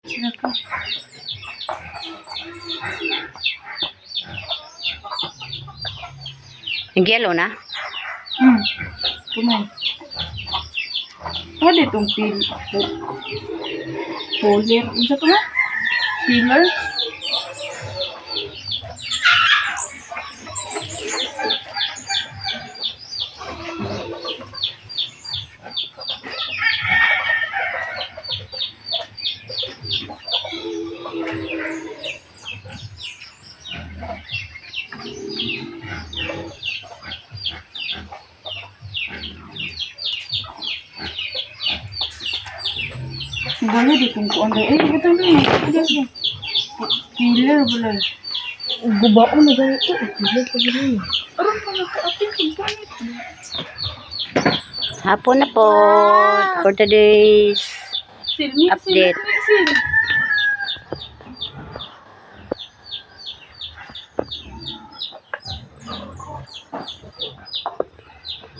Sila ka. Yung yellow na? Kumain. Pwede itong puller. Isa ito nga? Pillar? Gaya di kung kuan dai. Betul ni. Pillar pula. Gubao na ganito. Pillar pa ganito. Aron pa naka-ating kung panit. Hapon na po. For today's update.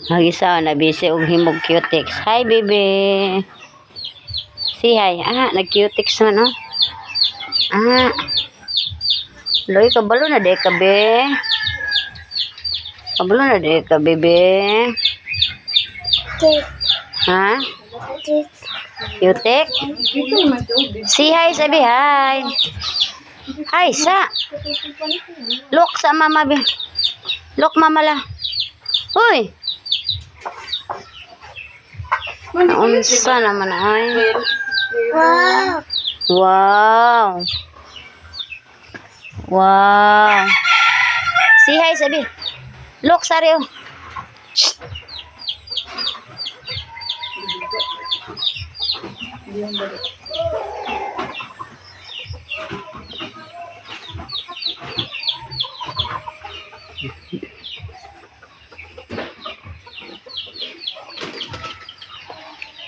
Ang isa na busy og himog cutex. Hi baby. Say hi. Nag-cutex man oh. Loy kabalo na de ka be. Kabalo na de ka bebe. Ha? Cutex? Say hi, sabi hi. Hi sa. Look sa mama be. Look mama la. Hoy. Unsa naman ay. Wow. Wow. Wow. Say hi, sabi. Look, Sario.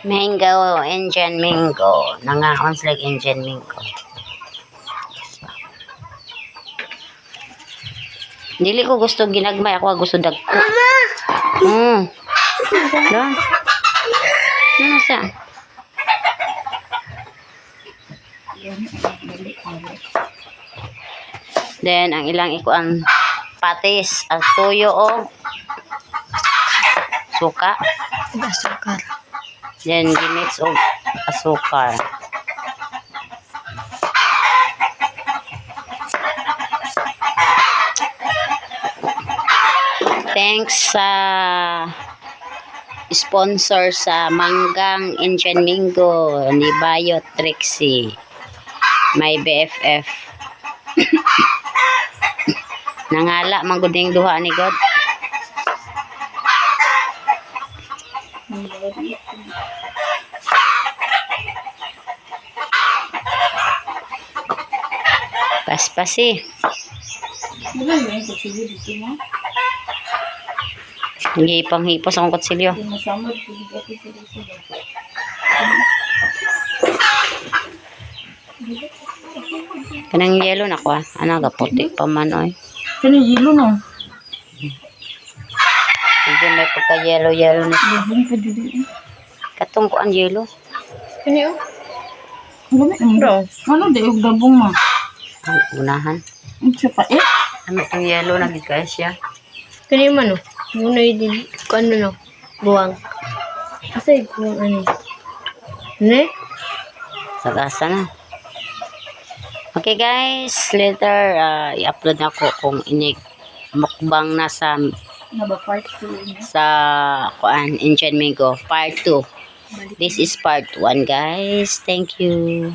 Mango, Indian mango. Nangaon sila Indian mango. Dili ko gusto ginagmay, ako gusto dagko. Mama! Doon. Ano siya? Then, ang ilang ikuan patis, at tuyo o suka. Asukar. Then, gimix o asukar. Thanks sa sponsor sa Manggang Indian Mango ni Bayo Trixie, my BFF. Nangala mangguding duha ni God. Paspasi. Hipang-hipos akong kutsilyo. Kanang yellow na ko Ano ga puti pa man oy. Kani yelo no. Hindi may pagka yellow na. Labong pa dili. Katong ko ang yellow. Kani oh. Bro, ano di og dabong ma? Ang unahan. Unsa pa Ano tong yellow na gid kay siya. Kani man oh. Muna din ano no. Buwang. Kasi buwang ano. Ne? Sagasa na. Okay guys, later i-upload na ko kung inig mukbang na sa Part 2 sa kuan Indian Mango part 2. This is part 1 guys. Thank you.